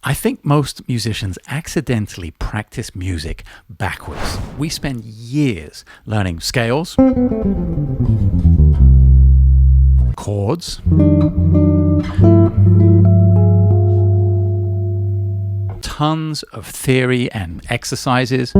I think most musicians accidentally practice music backwards. We spend years learning scales, chords, tons of theory and exercises,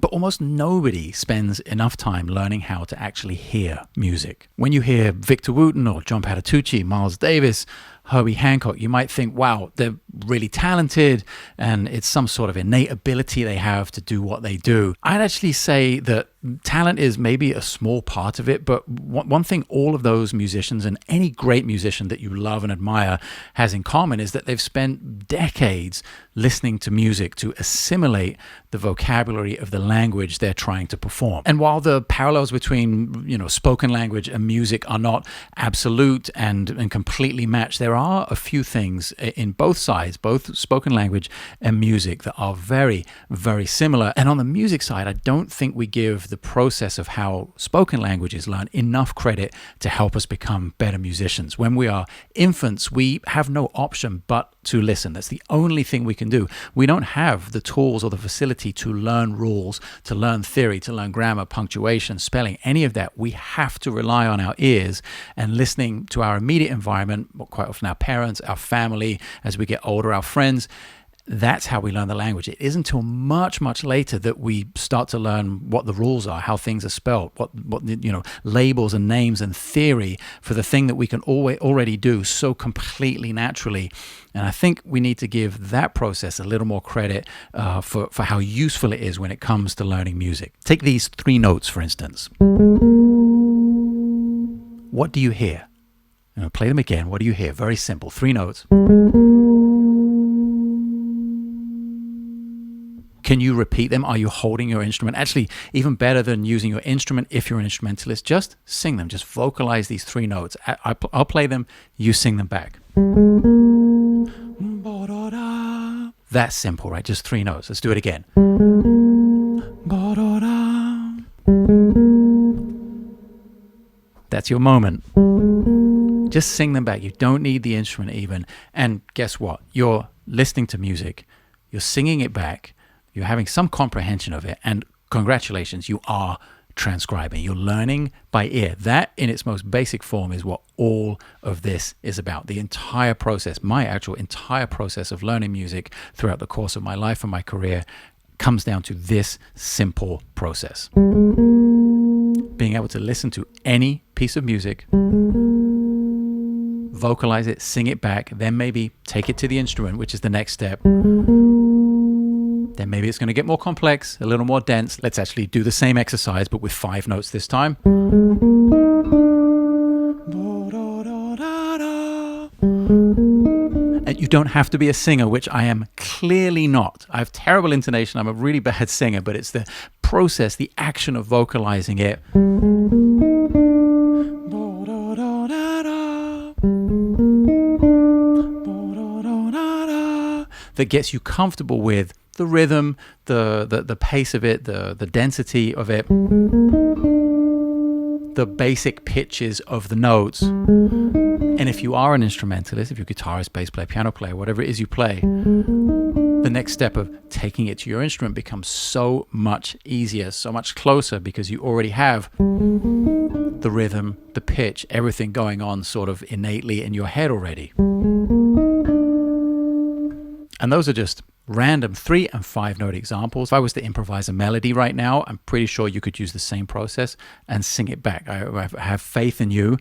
but almost nobody spends enough time learning how to actually hear music. When you hear Victor Wooten or John Patitucci, Miles Davis, Herbie Hancock, you might think, wow, they're really talented and it's some sort of innate ability they have to do what they do. I'd actually say that talent is maybe a small part of it, but one thing all of those musicians and any great musician that you love and admire has in common is that they've spent decades listening to music to assimilate the vocabulary of the language they're trying to perform. And while the parallels between, spoken language and music are not absolute and completely matched, there are a few things in both sides, both spoken language and music, that are very, very similar. And on the music side, I don't think we give the process of how spoken language is learned enough credit to help us become better musicians. When we are infants, we have no option but to listen. That's the only thing we can do. We don't have the tools or the facility to learn rules, to learn theory, to learn grammar, punctuation, spelling, any of that. We have to rely on our ears and listening to our immediate environment, quite often our parents, our family, as we get older, our friends. That's how we learn the language. It isn't until much, much later that we start to learn what the rules are, how things are spelled, what labels and names and theory for the thing that we can already do so completely naturally. And I think we need to give that process a little more credit for how useful it is when it comes to learning music. Take these 3 notes, for instance. What do you hear? Play them again. What do you hear? Very simple. 3 notes. Can you repeat them? Are you holding your instrument? Actually, even better than using your instrument, if you're an instrumentalist, just sing them. Just vocalize these 3 notes. I'll play them. You sing them back. That's simple, right? Just 3 notes. Let's do it again. That's your moment. Just sing them back. You don't need the instrument even. And guess what? You're listening to music. You're singing it back. You're having some comprehension of it. And congratulations, you are transcribing. You're learning by ear. That in its most basic form is what all of this is about. The entire process, my actual entire process of learning music throughout the course of my life and my career comes down to this simple process. Being able to listen to any piece of music, vocalize it, sing it back, then maybe take it to the instrument, which is the next step. Then maybe it's going to get more complex, a little more dense. Let's actually do the same exercise, but with 5 notes this time. And you don't have to be a singer, which I am clearly not. I have terrible intonation. I'm a really bad singer, but it's the process, the action of vocalizing it. That gets you comfortable with the rhythm, the pace of it, the density of it, the basic pitches of the notes. And if you are an instrumentalist, if you're a guitarist, bass player, piano player, whatever it is you play, the next step of taking it to your instrument becomes so much easier, so much closer, because you already have the rhythm, the pitch, everything going on sort of innately in your head already. And those are just random 3 and 5 note examples. If I was to improvise a melody right now, I'm pretty sure you could use the same process and sing it back. I have faith in you.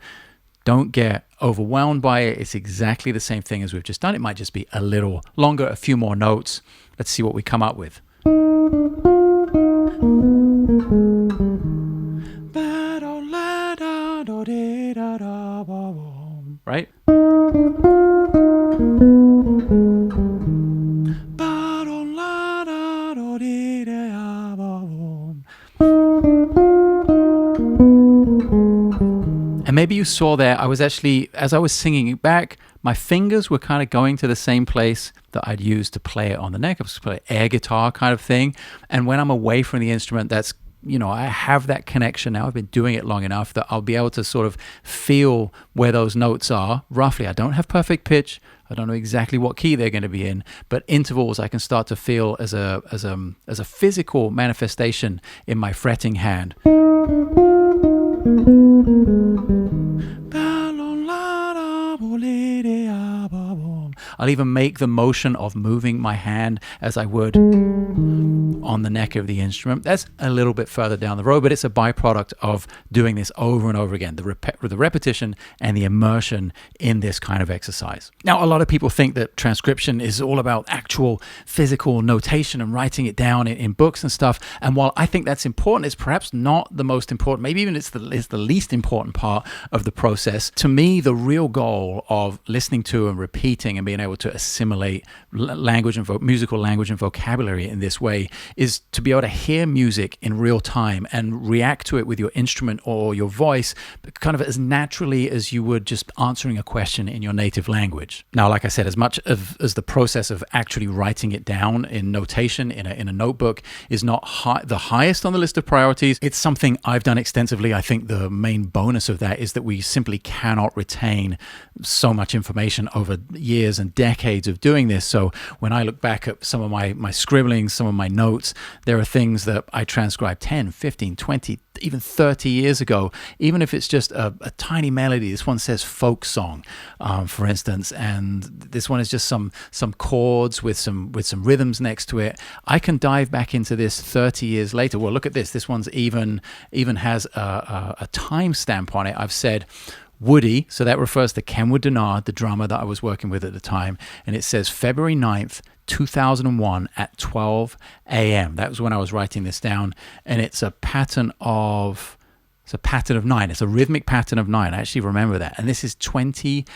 Don't get overwhelmed by it. It's exactly the same thing as we've just done. It might just be a little longer, a few more notes. Let's see what we come up with. Right? And maybe you saw there, I was actually, as I was singing it back, my fingers were kind of going to the same place that I'd use to play it on the neck. I was playing air guitar kind of thing. And when I'm away from the instrument, that's I have that connection now. I've been doing it long enough that I'll be able to sort of feel where those notes are roughly. I don't have perfect pitch. I don't know exactly what key they're going to be in, but intervals I can start to feel as a physical manifestation in my fretting hand. I'll even make the motion of moving my hand as I would on the neck of the instrument. That's a little bit further down the road, but it's a byproduct of doing this over and over again, the repetition and the immersion in this kind of exercise. Now, a lot of people think that transcription is all about actual physical notation and writing it down in books and stuff. And while I think that's important, it's perhaps not the most important, maybe even it's the least important part of the process. To me, the real goal of listening to and repeating and being able to assimilate language and musical language and vocabulary in this way is to be able to hear music in real time and react to it with your instrument or your voice kind of as naturally as you would just answering a question in your native language. Now, like I said, as much as the process of actually writing it down in notation in a notebook is not the highest on the list of priorities, it's something I've done extensively. I think the main bonus of that is that we simply cannot retain so much information over years and decades of doing this. So when I look back at some of my scribblings, some of my notes, there are things that I transcribed 10, 15, 20, even 30 years ago, even if it's just a tiny melody. This one says folk song, for instance, and this one is just some chords with some rhythms next to it. I can dive back into this 30 years later. Well, look at this. This one's even has a time stamp on it. I've said Woody, so that refers to Kenwood Denard, the drummer that I was working with at the time, and it says February 9th, 2001 at 12 a.m. That was when I was writing this down, and it's a pattern of 9. It's a rhythmic pattern of 9. I actually remember that. And this is 25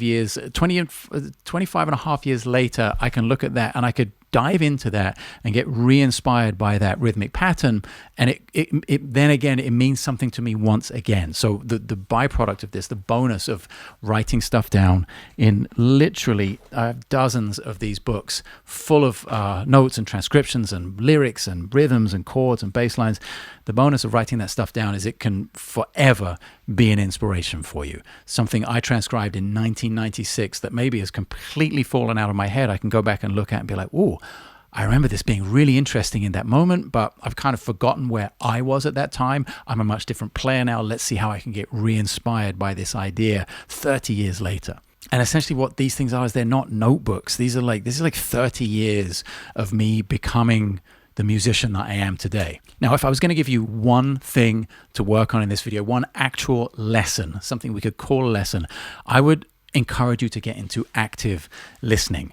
and a half years later. I can look at that and I could dive into that and get re-inspired by that rhythmic pattern, and it then again it means something to me once again. So the byproduct of this, the bonus of writing stuff down in literally dozens of these books full of notes and transcriptions and lyrics and rhythms and chords and bass lines, the bonus of writing that stuff down is it can forever be an inspiration for you. Something I transcribed in 1996 that maybe has completely fallen out of my head, I can go back and look at and be like, oh, I remember this being really interesting in that moment, but I've kind of forgotten where I was at that time. I'm a much different player now. Let's see how I can get re-inspired by this idea 30 years later. And essentially what these things are is they're not notebooks. This is like 30 years of me becoming the musician that I am today. Now, if I was going to give you one thing to work on in this video, one actual lesson, something we could call a lesson, I would encourage you to get into active listening.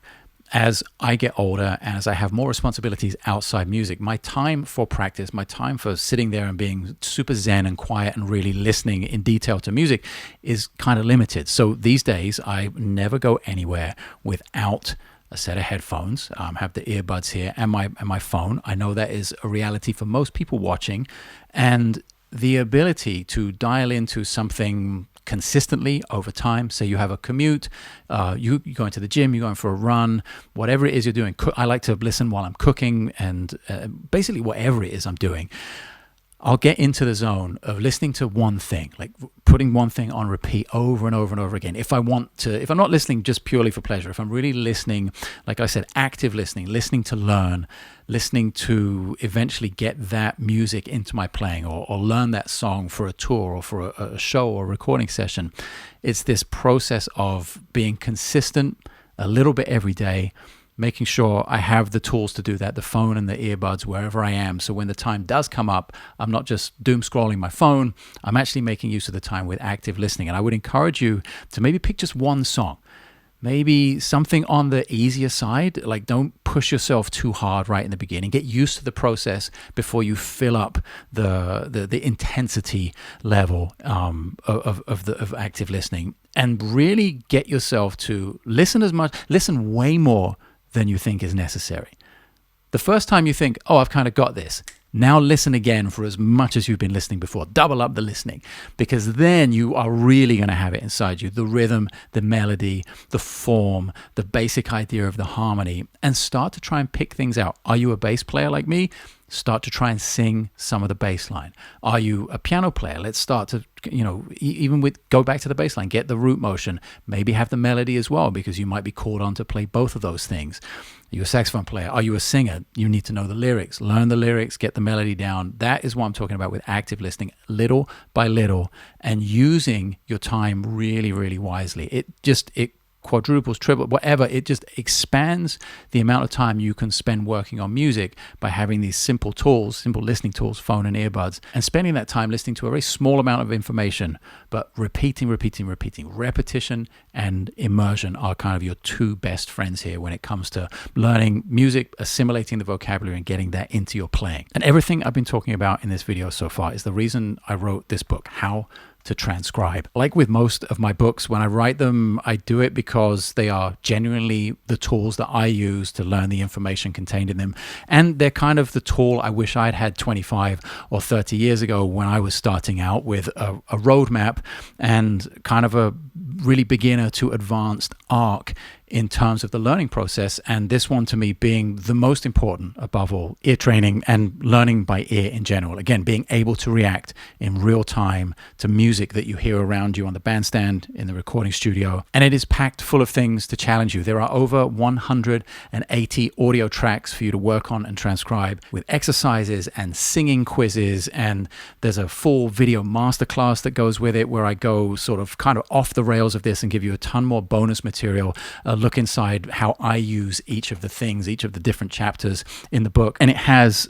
As I get older and as I have more responsibilities outside music, my time for practice, my time for sitting there and being super zen and quiet and really listening in detail to music is kind of limited. So these days, I never go anywhere without a set of headphones, have the earbuds here and my phone. I know that is a reality for most people watching, and the ability to dial into something consistently over time. Say you have a commute, you're going to the gym, you're going for a run, whatever it is you're doing. I like to listen while I'm cooking and basically whatever it is I'm doing. I'll get into the zone of listening to one thing, like putting one thing on repeat over and over and over again. If I'm not listening just purely for pleasure, if I'm really listening, like I said, active listening to learn, listening to eventually get that music into my playing or learn that song for a tour or for a show or a recording session. It's this process of being consistent a little bit every day, making sure I have the tools to do that, the phone and the earbuds, wherever I am. So when the time does come up, I'm not just doom scrolling my phone. I'm actually making use of the time with active listening. And I would encourage you to maybe pick just one song, maybe something on the easier side. Like, don't push yourself too hard right in the beginning. Get used to the process before you fill up the intensity level of active listening, and really get yourself to listen way more than you think is necessary. The first time you think, oh, I've kind of got this, now listen again for as much as you've been listening before. Double up the listening, because then you are really going to have it inside you. The rhythm, the melody, the form, the basic idea of the harmony, and start to try and pick things out. Are you a bass player like me? Start to try and sing some of the bass line. Are you a piano player? Let's start to, go back to the bass line, get the root motion, maybe have the melody as well, because you might be called on to play both of those things. Are you a saxophone player? Are you a singer? You need to know the lyrics, learn the lyrics, get the melody down. That is what I'm talking about with active listening, little by little, and using your time really, really wisely. It quadruples, triple, whatever. It just expands the amount of time you can spend working on music by having these simple listening tools, phone and earbuds, and spending that time listening to a very small amount of information, but repeating. Repetition and immersion are kind of your two best friends here when it comes to learning music, assimilating the vocabulary, and getting that into your playing. And everything I've been talking about in this video so far is the reason I wrote this book, How to Transcribe. Like with most of my books, when I write them, I do it because they are genuinely the tools that I use to learn the information contained in them. And they're kind of the tool I wish I'd had 25 or 30 years ago when I was starting out with a roadmap and kind of a really beginner to advanced arc in terms of the learning process, and this one to me being the most important above all, ear training and learning by ear in general. Again, being able to react in real time to music that you hear around you on the bandstand, in the recording studio, and it is packed full of things to challenge you. There are over 180 audio tracks for you to work on and transcribe, with exercises and singing quizzes, and there's a full video masterclass that goes with it where I go sort of kind of off the rails of this and give you a ton more bonus material, look inside how I use each of the things, each of the different chapters in the book. And it has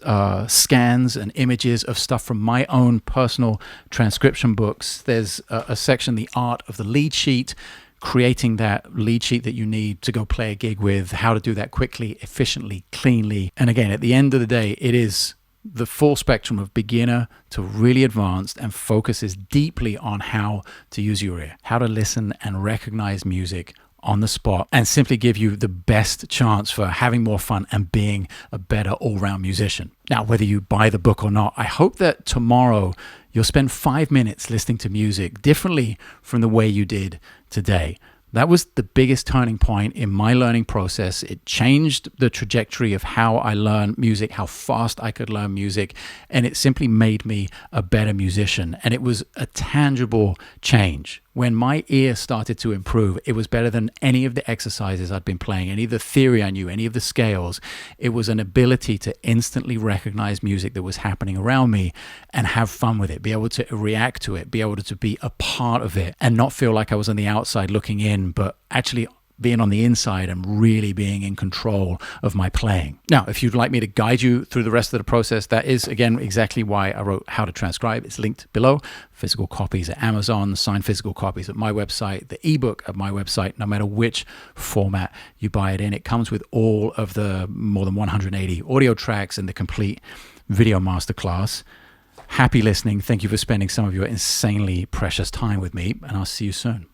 scans and images of stuff from my own personal transcription books. There's a section, The Art of the Lead Sheet, creating that lead sheet that you need to go play a gig with, how to do that quickly, efficiently, cleanly. And again, at the end of the day, it is the full spectrum of beginner to really advanced, and focuses deeply on how to use your ear, how to listen and recognize music on the spot, and simply give you the best chance for having more fun and being a better all-round musician. Now, whether you buy the book or not, I hope that tomorrow you'll spend 5 minutes listening to music differently from the way you did today. That was the biggest turning point in my learning process. It changed the trajectory of how I learn music, how fast I could learn music, and it simply made me a better musician. And it was a tangible change. When my ear started to improve, it was better than any of the exercises I'd been playing, any of the theory I knew, any of the scales. It was an ability to instantly recognize music that was happening around me and have fun with it, be able to react to it, be able to be a part of it, and not feel like I was on the outside looking in, but actually being on the inside and really being in control of my playing. Now, if you'd like me to guide you through the rest of the process, that is, again, exactly why I wrote How to Transcribe. It's linked below. Physical copies at Amazon, signed physical copies at my website, the ebook at my website, no matter which format you buy it in. It comes with all of the more than 180 audio tracks and the complete video masterclass. Happy listening. Thank you for spending some of your insanely precious time with me, and I'll see you soon.